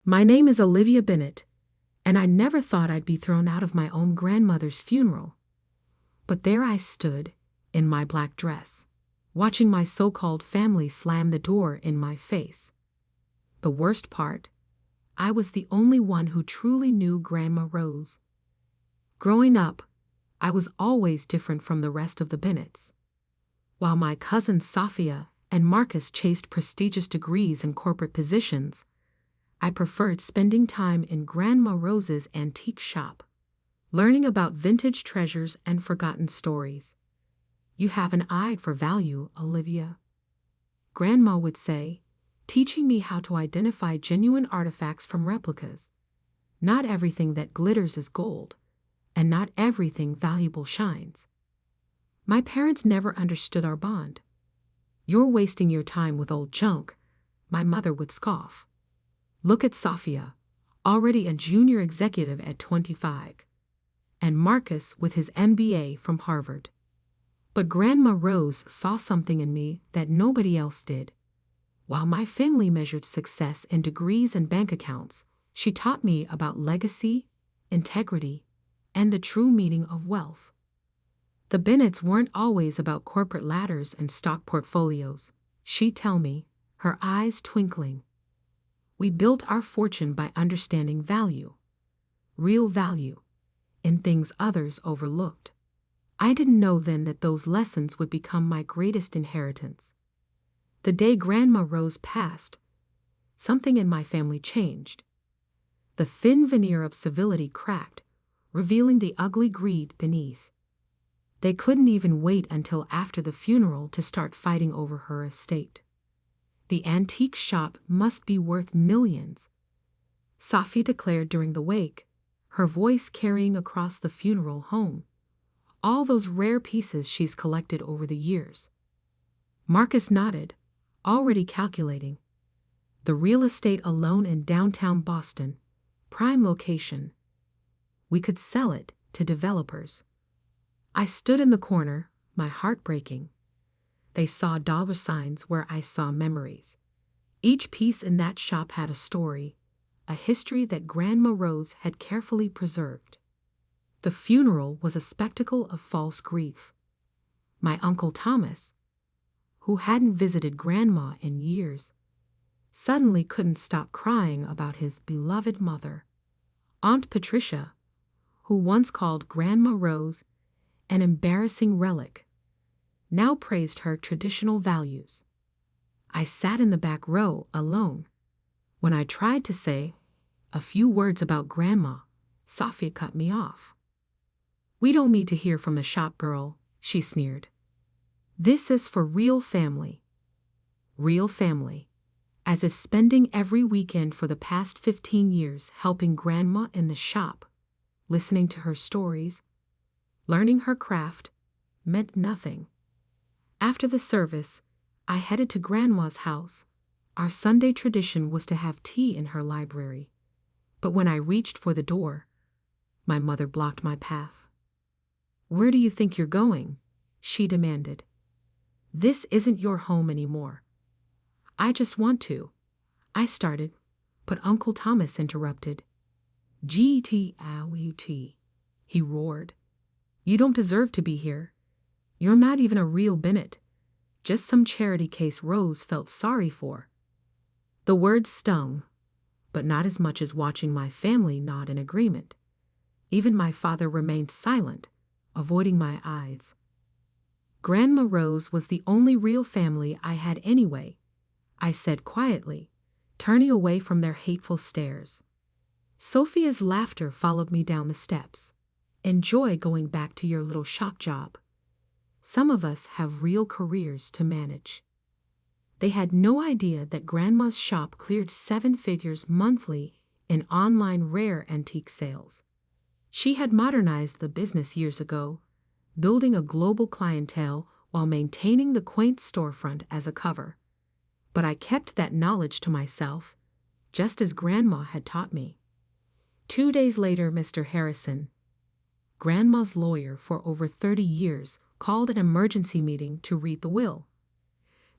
My name is Olivia Bennett, and I never thought I'd be thrown out of my own grandmother's funeral. But there I stood, in my black dress, watching my so-called family slam the door in my face. The worst part, I was the only one who truly knew Grandma Rose. Growing up, I was always different from the rest of the Bennetts. While my cousins Sophia and Marcus chased prestigious degrees and corporate positions, I preferred spending time in Grandma Rose's antique shop, learning about vintage treasures and forgotten stories. "You have an eye for value, Olivia," Grandma would say, teaching me how to identify genuine artifacts from replicas. Not everything that glitters is gold, and not everything valuable shines. My parents never understood our bond. "You're wasting your time with old junk," my mother would scoff. Look at Sophia, already a junior executive at 25, and Marcus with his MBA from Harvard. But Grandma Rose saw something in me that nobody else did. While my family measured success in degrees and bank accounts, she taught me about legacy, integrity, and the true meaning of wealth. The Bennetts weren't always about corporate ladders and stock portfolios, she'd tell me, her eyes twinkling. We built our fortune by understanding value, real value, in things others overlooked. I didn't know then that those lessons would become my greatest inheritance. The day Grandma Rose passed, something in my family changed. The thin veneer of civility cracked, revealing the ugly greed beneath. They couldn't even wait until after the funeral to start fighting over her estate. The antique shop must be worth millions, Sophie declared during the wake, her voice carrying across the funeral home. All those rare pieces she's collected over the years. Marcus nodded, already calculating. The real estate alone in downtown Boston, prime location. We could sell it to developers. I stood in the corner, my heart breaking. They saw dollar signs where I saw memories. Each piece in that shop had a story, a history that Grandma Rose had carefully preserved. The funeral was a spectacle of false grief. My Uncle Thomas, who hadn't visited Grandma in years, suddenly couldn't stop crying about his beloved mother. Aunt Patricia, who once called Grandma Rose an embarrassing relic, now praised her traditional values. I sat in the back row alone. When I tried to say a few words about Grandma, Sophia cut me off. "We don't need to hear from the shop girl," she sneered. "This is for real family." Real family. As if spending every weekend for the past 15 years helping Grandma in the shop, listening to her stories, learning her craft, meant nothing. After the service, I headed to Grandma's house. Our Sunday tradition was to have tea in her library. But when I reached for the door, my mother blocked my path. "Where do you think you're going?" she demanded. "This isn't your home anymore." "I just want to," I started, but Uncle Thomas interrupted. "Get-out," he roared. "You don't deserve to be here. You're not even a real Bennett, just some charity case Rose felt sorry for." The words stung, but not as much as watching my family nod in agreement. Even my father remained silent, avoiding my eyes. Grandma Rose was the only real family I had anyway, I said quietly, turning away from their hateful stares. Sophia's laughter followed me down the steps. "Enjoy going back to your little shop job. Some of us have real careers to manage." They had no idea that Grandma's shop cleared 7 figures monthly in online rare antique sales. She had modernized the business years ago, building a global clientele while maintaining the quaint storefront as a cover. But I kept that knowledge to myself, just as Grandma had taught me. 2 days later, Mr. Harrison, Grandma's lawyer for over 30 years, called an emergency meeting to read the will.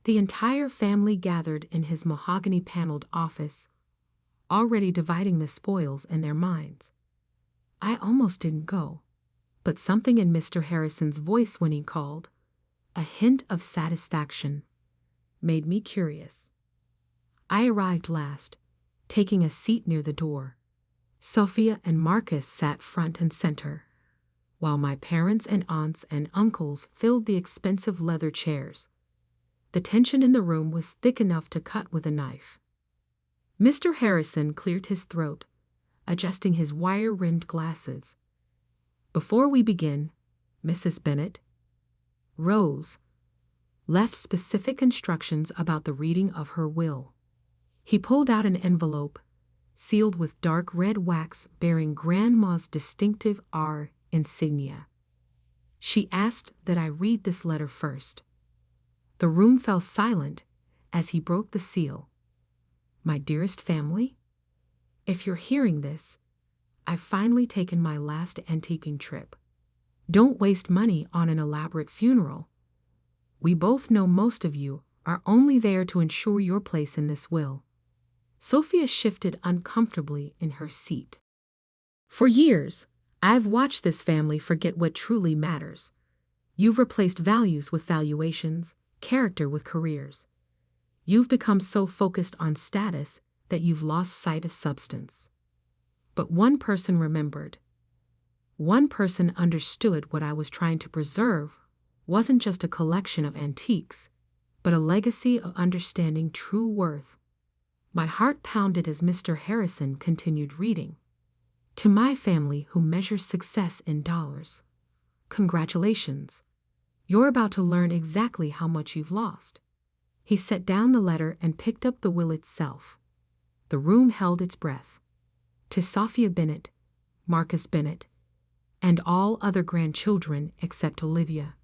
The entire family gathered in his mahogany-paneled office, already dividing the spoils in their minds. I almost didn't go, but something in Mr. Harrison's voice when he called, a hint of satisfaction, made me curious. I arrived last, taking a seat near the door. Sophia and Marcus sat front and center, while my parents and aunts and uncles filled the expensive leather chairs. The tension in the room was thick enough to cut with a knife. Mr. Harrison cleared his throat, adjusting his wire-rimmed glasses. Before we begin, Mrs. Bennett, Rose, left specific instructions about the reading of her will. He pulled out an envelope, sealed with dark red wax bearing Grandma's distinctive R insignia. She asked that I read this letter first. The room fell silent as he broke the seal. My dearest family, if you're hearing this, I've finally taken my last antiquing trip. Don't waste money on an elaborate funeral. We both know most of you are only there to ensure your place in this will. Sophia shifted uncomfortably in her seat. For years, I've watched this family forget what truly matters. You've replaced values with valuations, character with careers. You've become so focused on status that you've lost sight of substance. But one person remembered. One person understood what I was trying to preserve wasn't just a collection of antiques, but a legacy of understanding true worth. My heart pounded as Mr. Harrison continued reading. To my family who measures success in dollars, congratulations. You're about to learn exactly how much you've lost. He set down the letter and picked up the will itself. The room held its breath. To Sophia Bennett, Marcus Bennett, and all other grandchildren except Olivia,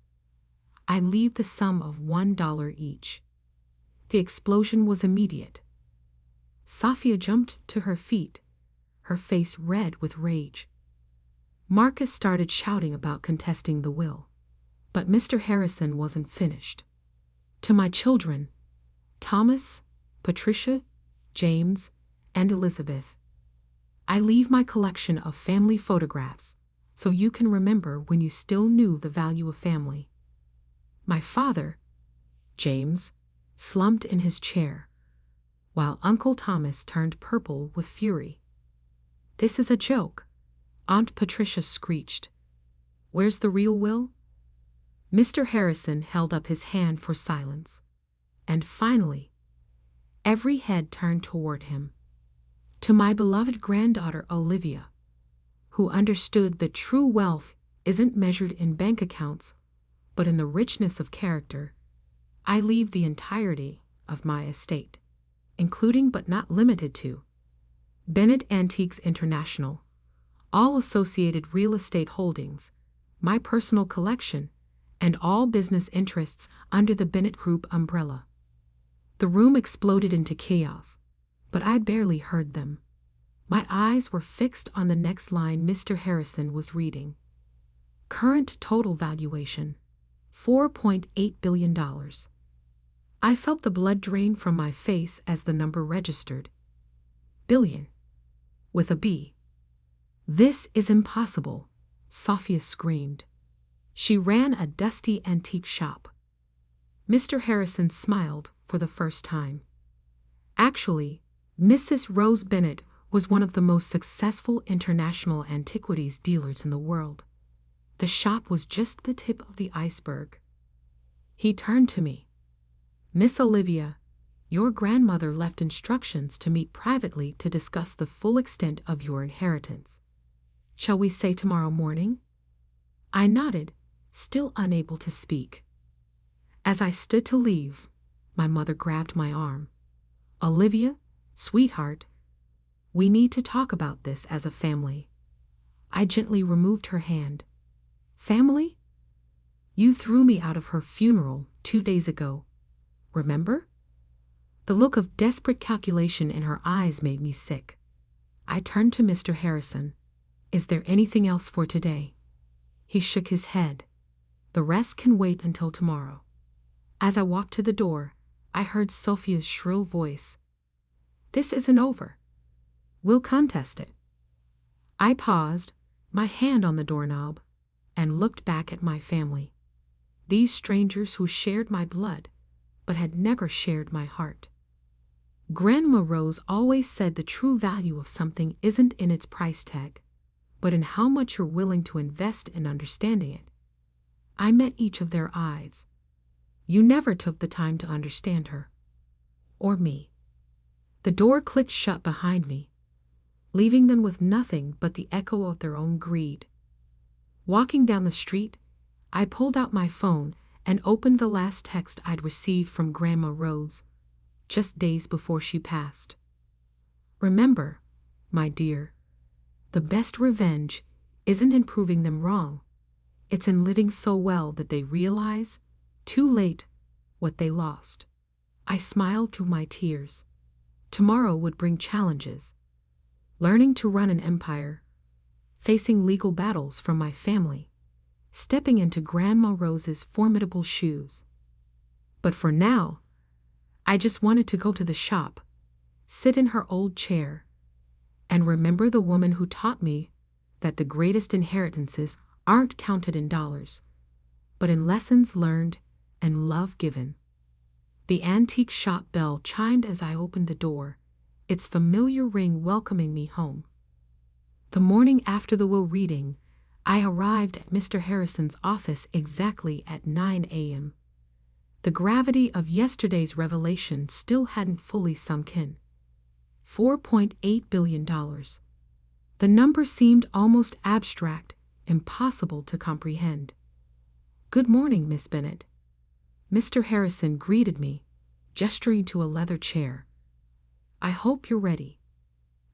I leave the sum of $1 each. The explosion was immediate. Sophia jumped to her feet, her face red with rage. Marcus started shouting about contesting the will, but Mr. Harrison wasn't finished. To my children, Thomas, Patricia, James, and Elizabeth, I leave my collection of family photographs so you can remember when you still knew the value of family. My father, James, slumped in his chair, while Uncle Thomas turned purple with fury. This is a joke, Aunt Patricia screeched. Where's the real will? Mr. Harrison held up his hand for silence. And finally, every head turned toward him. To my beloved granddaughter Olivia, who understood that true wealth isn't measured in bank accounts, but in the richness of character, I leave the entirety of my estate, including but not limited to Bennett Antiques International, all associated real estate holdings, my personal collection, and all business interests under the Bennett Group umbrella. The room exploded into chaos, but I barely heard them. My eyes were fixed on the next line Mr. Harrison was reading. Current total valuation, $4.8 billion. I felt the blood drain from my face as the number registered. Billion. With a B. This is impossible, Sophia screamed. She ran a dusty antique shop. Mr. Harrison smiled for the first time. Actually, Mrs. Rose Bennett was one of the most successful international antiquities dealers in the world. The shop was just the tip of the iceberg. He turned to me. Miss Olivia, your grandmother left instructions to meet privately to discuss the full extent of your inheritance. Shall we say tomorrow morning? I nodded, still unable to speak. As I stood to leave, my mother grabbed my arm. Olivia, sweetheart, we need to talk about this as a family. I gently removed her hand. Family? You threw me out of her funeral 2 days ago. Remember? The look of desperate calculation in her eyes made me sick. I turned to Mr. Harrison. Is there anything else for today? He shook his head. The rest can wait until tomorrow. As I walked to the door, I heard Sophia's shrill voice. This isn't over. We'll contest it." I paused, my hand on the doorknob, and looked back at my family. These strangers who shared my blood, but had never shared my heart. Grandma Rose always said the true value of something isn't in its price tag, but in how much you're willing to invest in understanding it. I met each of their eyes. You never took the time to understand her. Or me. The door clicked shut behind me, leaving them with nothing but the echo of their own greed. Walking down the street, I pulled out my phone and opened the last text I'd received from Grandma Rose, just days before she passed. "Remember, my dear, the best revenge isn't in proving them wrong. It's in living so well that they realize, too late, what they lost." I smiled through my tears. Tomorrow would bring challenges. Learning to run an empire, facing legal battles from my family, stepping into Grandma Rose's formidable shoes. But for now, I just wanted to go to the shop, sit in her old chair, and remember the woman who taught me that the greatest inheritances aren't counted in dollars, but in lessons learned and love given. The antique shop bell chimed as I opened the door, its familiar ring welcoming me home. The morning after the will reading, I arrived at Mr. Harrison's office exactly at 9 a.m. The gravity of yesterday's revelation still hadn't fully sunk in. $4.8 billion. The number seemed almost abstract, impossible to comprehend. "Good morning, Miss Bennett." Mr. Harrison greeted me, gesturing to a leather chair. "I hope you're ready.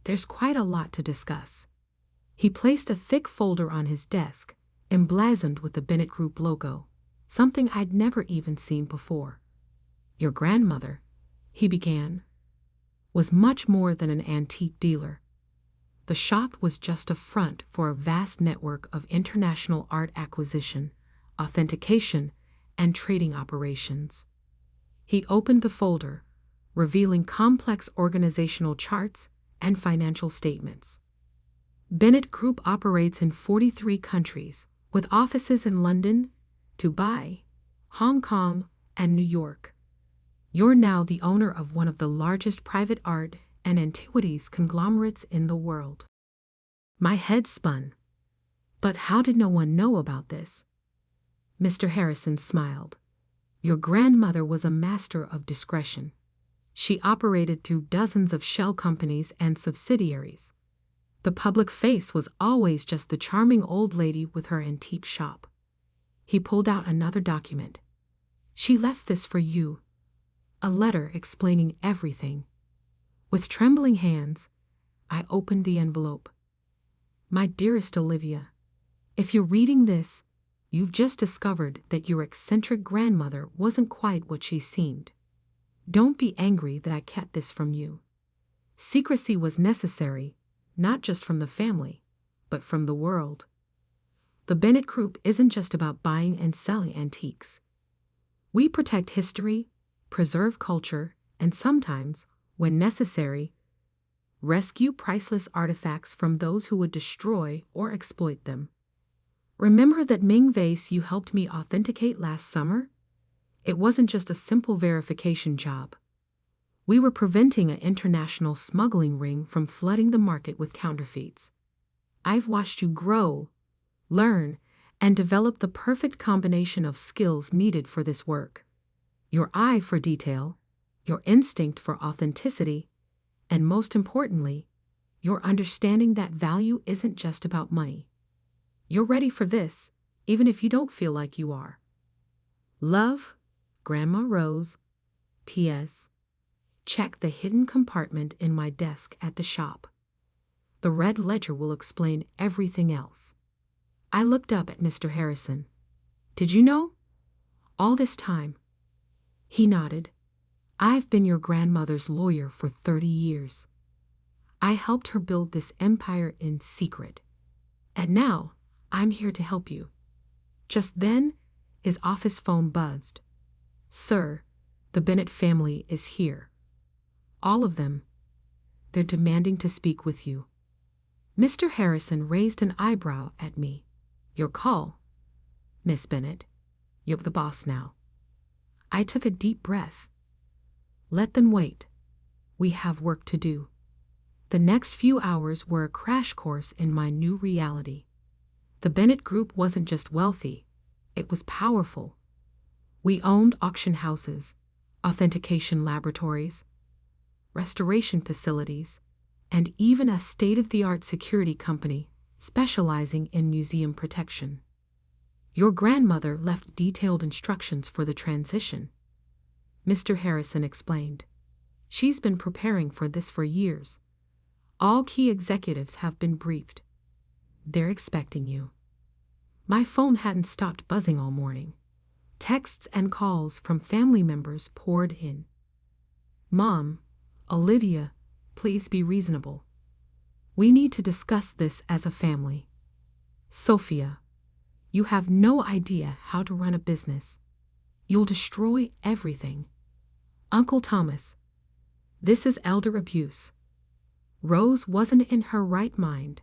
There's quite a lot to discuss." He placed a thick folder on his desk, emblazoned with the Bennett Group logo, something I'd never even seen before. "Your grandmother," he began, "was much more than an antique dealer. The shop was just a front for a vast network of international art acquisition, authentication, and trading operations." He opened the folder, revealing complex organizational charts and financial statements. Bennett Group operates in 43 countries, with offices in London, Dubai, Hong Kong, and New York. You're now the owner of one of the largest private art and antiquities conglomerates in the world. My head spun. But how did no one know about this? Mr. Harrison smiled. "Your grandmother was a master of discretion. She operated through dozens of shell companies and subsidiaries. The public face was always just the charming old lady with her antique shop." He pulled out another document. "She left this for you. A letter explaining everything." With trembling hands, I opened the envelope. "My dearest Olivia, if you're reading this, you've just discovered that your eccentric grandmother wasn't quite what she seemed. Don't be angry that I kept this from you. Secrecy was necessary, not just from the family, but from the world. The Bennett Group isn't just about buying and selling antiques. We protect history, preserve culture, and sometimes, when necessary, rescue priceless artifacts from those who would destroy or exploit them. Remember that Ming vase you helped me authenticate last summer? It wasn't just a simple verification job. We were preventing an international smuggling ring from flooding the market with counterfeits. I've watched you grow, learn, and develop the perfect combination of skills needed for this work. Your eye for detail, your instinct for authenticity, and most importantly, your understanding that value isn't just about money. You're ready for this, even if you don't feel like you are. Love, Grandma Rose. P.S. Check the hidden compartment in my desk at the shop. The red ledger will explain everything else." I looked up at Mr. Harrison. "Did you know? All this time?" He nodded. "I've been your grandmother's lawyer for 30 years. I helped her build this empire in secret. And now, I'm here to help you." Just then, his office phone buzzed. "Sir, the Bennett family is here. All of them. They're demanding to speak with you." Mr. Harrison raised an eyebrow at me. "Your call, Miss Bennett. You're the boss now." I took a deep breath. "Let them wait. We have work to do." The next few hours were a crash course in my new reality. The Bennett Group wasn't just wealthy, it was powerful. We owned auction houses, authentication laboratories, restoration facilities, and even a state-of-the-art security company specializing in museum protection. "Your grandmother left detailed instructions for the transition," Mr. Harrison explained. "She's been preparing for this for years. All key executives have been briefed. They're expecting you." My phone hadn't stopped buzzing all morning. Texts and calls from family members poured in. "Mom, Olivia, please be reasonable. We need to discuss this as a family. Sophia, you have no idea how to run a business. You'll destroy everything. Uncle Thomas, this is elder abuse." Rose wasn't in her right mind.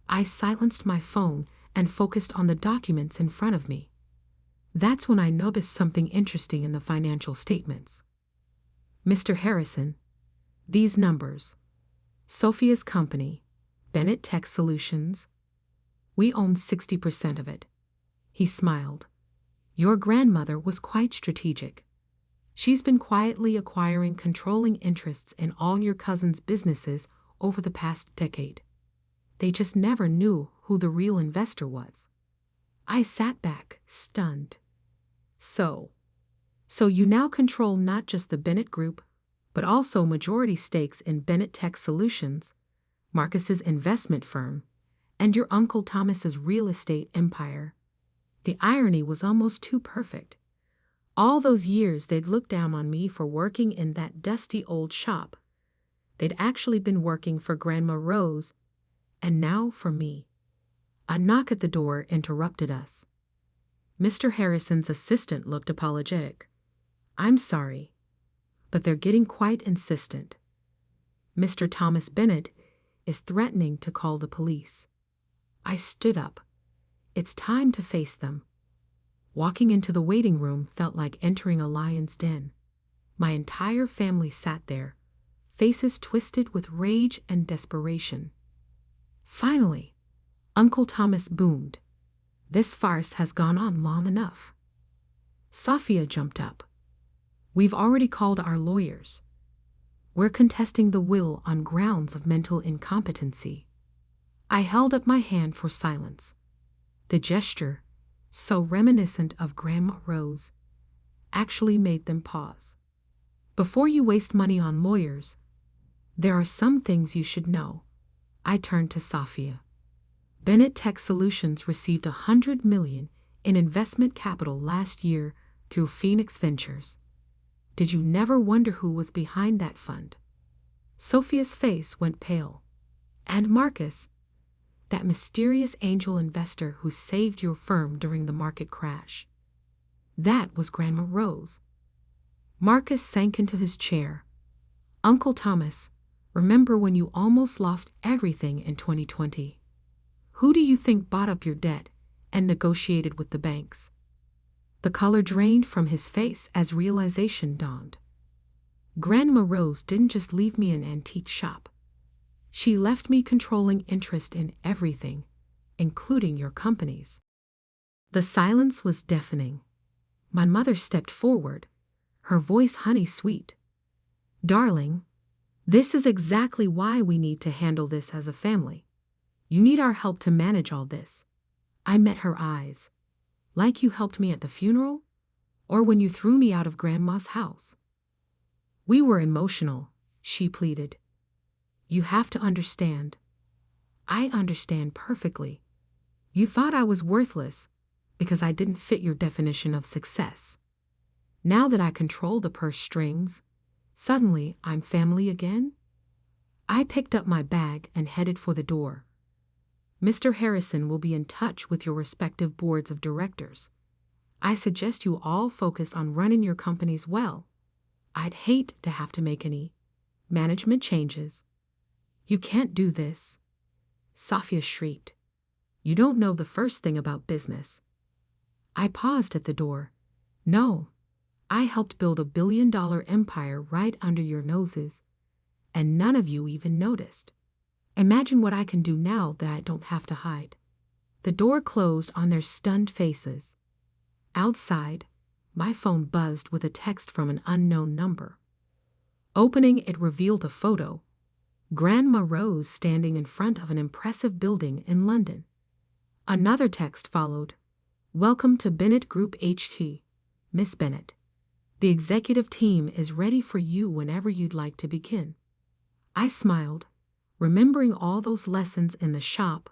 I silenced my phone and focused on the documents in front of me. That's when I noticed something interesting in the financial statements. "Mr. Harrison, these numbers. Sophia's company, Bennett Tech Solutions. We own 60% of it." He smiled. "Your grandmother was quite strategic. She's been quietly acquiring controlling interests in all your cousin's businesses over the past decade. They just never knew who the real investor was." I sat back, stunned. So you now control not just the Bennett Group, but also majority stakes in Bennett Tech Solutions, Marcus's investment firm, and your Uncle Thomas's real estate empire. The irony was almost too perfect. All those years they'd looked down on me for working in that dusty old shop. They'd actually been working for Grandma Rose, and now for me. A knock at the door interrupted us. Mr. Harrison's assistant looked apologetic. "I'm sorry, but they're getting quite insistent. Mr. Thomas Bennett is threatening to call the police." I stood up. It's time to face them. Walking into the waiting room felt like entering a lion's den. My entire family sat there, faces twisted with rage and desperation. Finally, Uncle Thomas boomed. "This farce has gone on long enough." Sophia jumped up. "We've already called our lawyers. We're contesting the will on grounds of mental incompetency." I held up my hand for silence. The gesture, so reminiscent of Grandma Rose, actually made them pause. "Before you waste money on lawyers, there are some things you should know." I turned to Sophia. "Bennett Tech Solutions received $100 million in investment capital last year through Phoenix Ventures. Did you never wonder who was behind that fund?" Sophia's face went pale. "And Marcus, that mysterious angel investor who saved your firm during the market crash. That was Grandma Rose." Marcus sank into his chair. "Uncle Thomas, remember when you almost lost everything in 2020? Who do you think bought up your debt and negotiated with the banks?" The color drained from his face as realization dawned. Grandma Rose didn't just leave me an antique shop. She left me controlling interest in everything, including your companies. The silence was deafening. My mother stepped forward, her voice honey-sweet. "Darling, this is exactly why we need to handle this as a family. You need our help to manage all this." I met her eyes. "Like you helped me at the funeral? Or when you threw me out of Grandma's house?" "We were emotional," she pleaded. "You have to understand." "I understand perfectly. You thought I was worthless because I didn't fit your definition of success. Now that I control the purse strings, suddenly I'm family again?" I picked up my bag and headed for the door. "Mr. Harrison will be in touch with your respective boards of directors. I suggest you all focus on running your companies well. I'd hate to have to make any management changes "You can't do this," Sophia shrieked. "You don't know the first thing about business." I paused at the door. "No, I helped build $1 billion empire right under your noses, and none of you even noticed. Imagine what I can do now that I don't have to hide." The door closed on their stunned faces. Outside, my phone buzzed with a text from an unknown number. Opening it revealed a photo. Grandma Rose standing in front of an impressive building in London. Another text followed. "Welcome to Bennett Group HQ, Miss Bennett. The executive team is ready for you whenever you'd like to begin." I smiled, remembering all those lessons in the shop,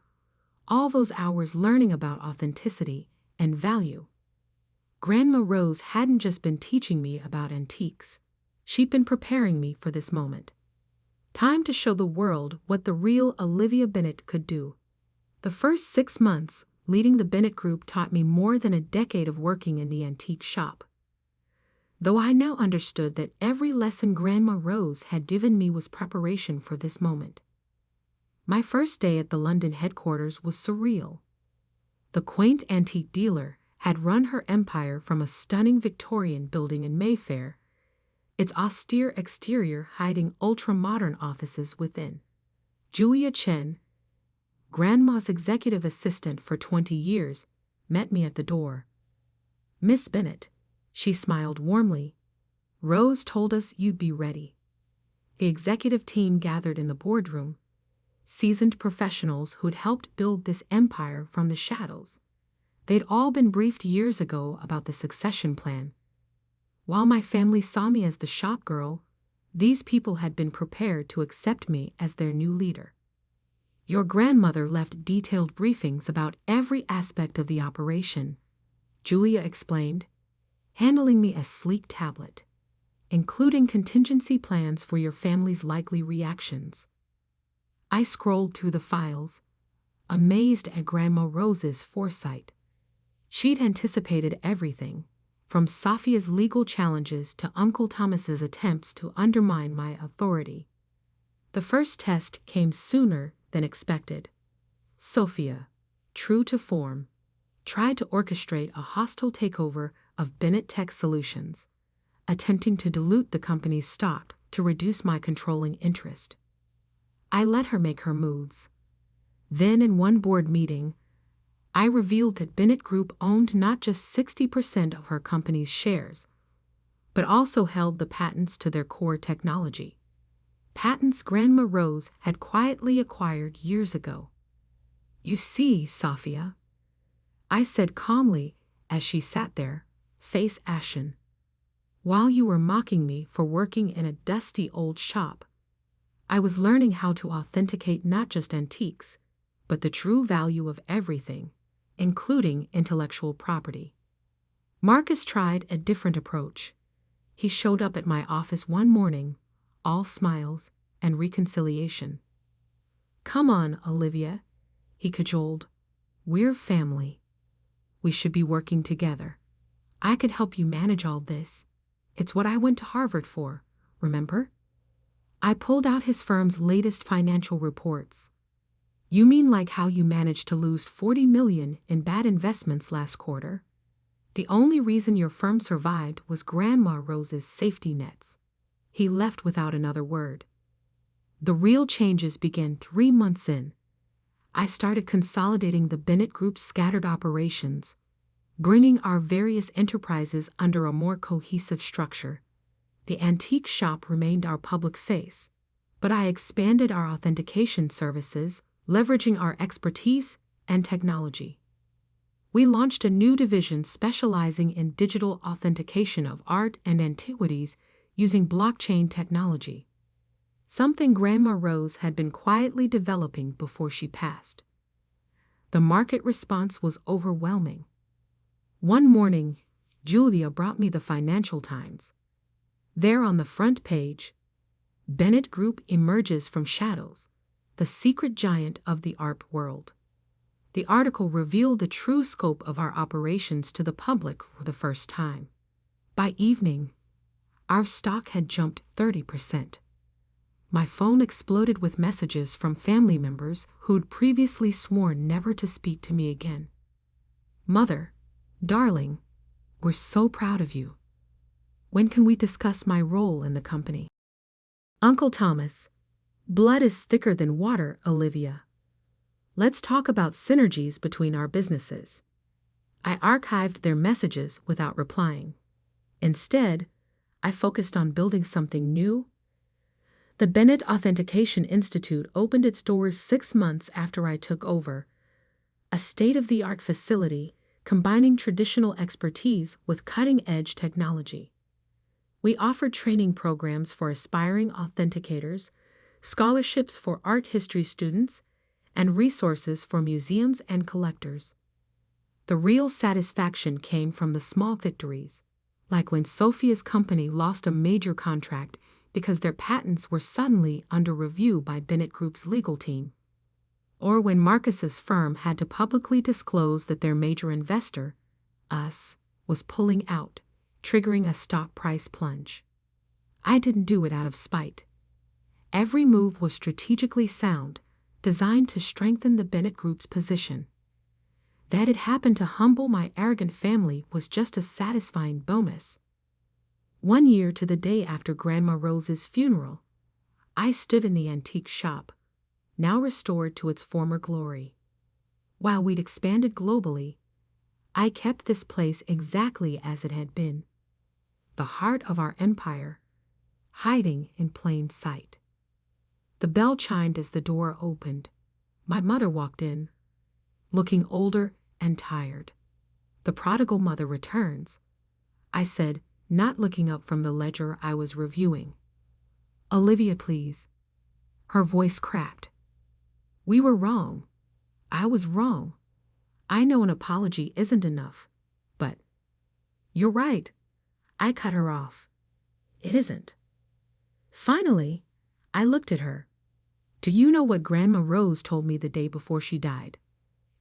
all those hours learning about authenticity and value. Grandma Rose hadn't just been teaching me about antiques. She'd been preparing me for this moment. Time to show the world what the real Olivia Bennett could do. The first 6 months leading the Bennett Group taught me more than a decade of working in the antique shop. Though I now understood that every lesson Grandma Rose had given me was preparation for this moment. My first day at the London headquarters was surreal. The quaint antique dealer had run her empire from a stunning Victorian building in Mayfair, its austere exterior hiding ultra-modern offices within. Julia Chen, Grandma's executive assistant for 20 years, met me at the door. "Miss Bennett," she smiled warmly, "Rose told us you'd be ready." The executive team gathered in the boardroom, seasoned professionals who'd helped build this empire from the shadows. They'd all been briefed years ago about the succession plan. While my family saw me as the shop girl, these people had been prepared to accept me as their new leader. "Your grandmother left detailed briefings about every aspect of the operation," Julia explained, handling me a sleek tablet, "including contingency plans for your family's likely reactions." I scrolled through the files, amazed at Grandma Rose's foresight. She'd anticipated everything, from Sophia's legal challenges to Uncle Thomas's attempts to undermine my authority. The first test came sooner than expected. Sophia, true to form, tried to orchestrate a hostile takeover of Bennett Tech Solutions, attempting to dilute the company's stock to reduce my controlling interest. I let her make her moves. Then in one board meeting, I revealed that Bennett Group owned not just 60% of her company's shares, but also held the patents to their core technology. Patents Grandma Rose had quietly acquired years ago. "You see, Sophia," I said calmly as she sat there, face ashen, "while you were mocking me for working in a dusty old shop, I was learning how to authenticate not just antiques, but the true value of everything, including intellectual property." Marcus tried a different approach. He showed up at my office one morning, all smiles and reconciliation. "Come on, Olivia," he cajoled. "We're family. We should be working together. I could help you manage all this. It's what I went to Harvard for, remember?" I pulled out his firm's latest financial reports. "You mean like how you managed to lose $40 million in bad investments last quarter? The only reason your firm survived was Grandma Rose's safety nets." He left without another word. The real changes began 3 months in. I started consolidating the Bennett Group's scattered operations, bringing our various enterprises under a more cohesive structure. The antique shop remained our public face, but I expanded our authentication services, leveraging our expertise and technology. We launched a new division specializing in digital authentication of art and antiquities using blockchain technology, something Grandma Rose had been quietly developing before she passed. The market response was overwhelming. One morning, Julia brought me the Financial Times. There on the front page, "Bennett Group emerges from shadows, the secret giant of the art world." The article revealed the true scope of our operations to the public for the first time. By evening, our stock had jumped 30%. My phone exploded with messages from family members who'd previously sworn never to speak to me again. "Mother, darling, we're so proud of you. When can we discuss my role in the company?" "Uncle Thomas, blood is thicker than water, Olivia. Let's talk about synergies between our businesses." I archived their messages without replying. Instead, I focused on building something new. The Bennett Authentication Institute opened its doors 6 months after I took over, a state-of-the-art facility combining traditional expertise with cutting-edge technology. We offered training programs for aspiring authenticators, scholarships for art history students, and resources for museums and collectors. The real satisfaction came from the small victories, like when Sophia's company lost a major contract because their patents were suddenly under review by Bennett Group's legal team, or when Marcus's firm had to publicly disclose that their major investor, us, was pulling out, triggering a stock price plunge. I didn't do it out of spite. Every move was strategically sound, designed to strengthen the Bennett Group's position. That it happened to humble my arrogant family was just a satisfying bonus. 1 year to the day after Grandma Rose's funeral, I stood in the antique shop, now restored to its former glory. While we'd expanded globally, I kept this place exactly as it had been, the heart of our empire, hiding in plain sight. The bell chimed as the door opened. My mother walked in, looking older and tired. "The prodigal mother returns," I said, not looking up from the ledger I was reviewing. "Olivia, please." Her voice cracked. "We were wrong. I was wrong. I know an apology isn't enough, but—" "You're right." I cut her off. "It isn't." Finally, I looked at her. "Do you know what Grandma Rose told me the day before she died?"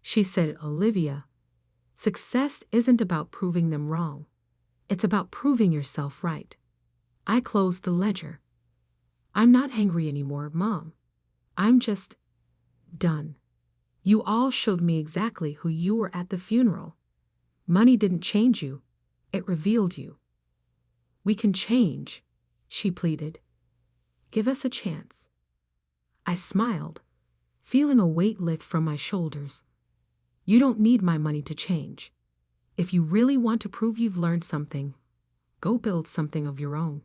She said, "Olivia, success isn't about proving them wrong. It's about proving yourself right." I closed the ledger. "I'm not angry anymore, Mom. I'm just done. You all showed me exactly who you were at the funeral. Money didn't change you. It revealed you." "We can change," she pleaded. "Give us a chance." I smiled, feeling a weight lift from my shoulders. "You don't need my money to change. If you really want to prove you've learned something, go build something of your own."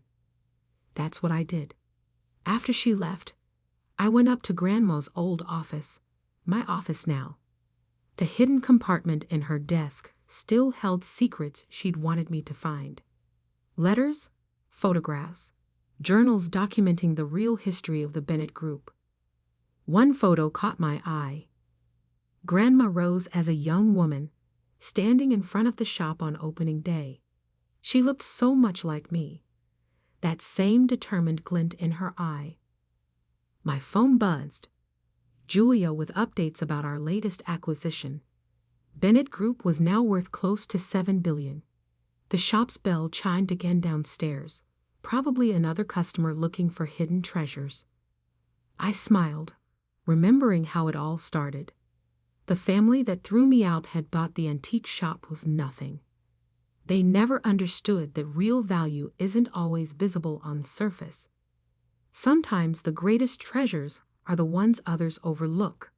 That's what I did. After she left, I went up to Grandma's old office, my office now. The hidden compartment in her desk still held secrets she'd wanted me to find. Letters, photographs, journals documenting the real history of the Bennett Group. One photo caught my eye. Grandma Rose as a young woman, standing in front of the shop on opening day. She looked so much like me, that same determined glint in her eye. My phone buzzed. Julia with updates about our latest acquisition. Bennett Group was now worth close to $7 billion. The shop's bell chimed again downstairs, probably another customer looking for hidden treasures. I smiled, remembering how it all started. The family that threw me out had bought the antique shop was nothing. They never understood that real value isn't always visible on the surface. Sometimes the greatest treasures are the ones others overlook.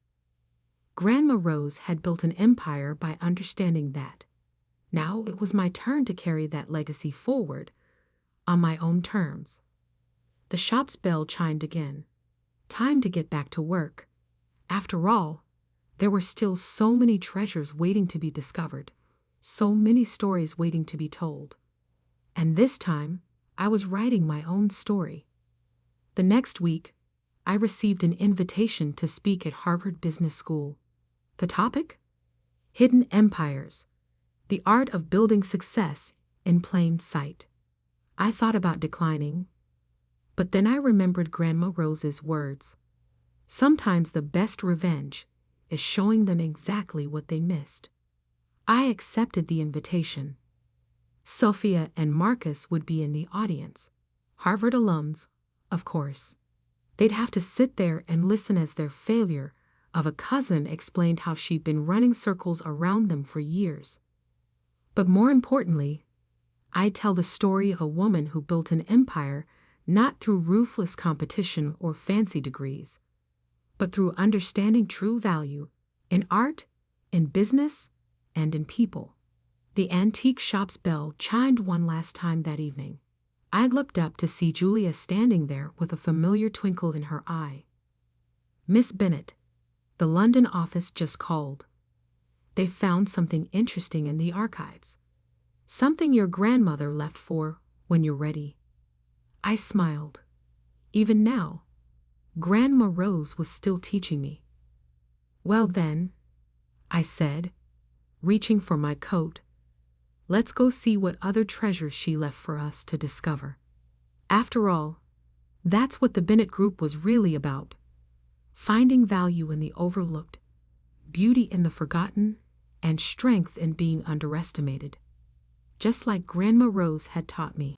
Grandma Rose had built an empire by understanding that. Now it was my turn to carry that legacy forward, on my own terms. The shop's bell chimed again. Time to get back to work. After all, there were still so many treasures waiting to be discovered, so many stories waiting to be told. And this time, I was writing my own story. The next week, I received an invitation to speak at Harvard Business School. The topic? Hidden Empires, the art of building success in plain sight. I thought about declining, but then I remembered Grandma Rose's words. Sometimes the best revenge is showing them exactly what they missed. I accepted the invitation. Sophia and Marcus would be in the audience. Harvard alums, of course. They'd have to sit there and listen as their failure of a cousin explained how she'd been running circles around them for years. But more importantly, I'd tell the story of a woman who built an empire not through ruthless competition or fancy degrees, but through understanding true value in art, in business, and in people. The antique shop's bell chimed one last time that evening. I looked up to see Julia standing there with a familiar twinkle in her eye. "Miss Bennett, the London office just called. They found something interesting in the archives. Something your grandmother left for when you're ready." I smiled. Even now, Grandma Rose was still teaching me. "Well then," I said, reaching for my coat, "let's go see what other treasures she left for us to discover." After all, that's what the Bennett group was really about. Finding value in the overlooked, beauty in the forgotten, and strength in being underestimated. Just like Grandma Rose had taught me.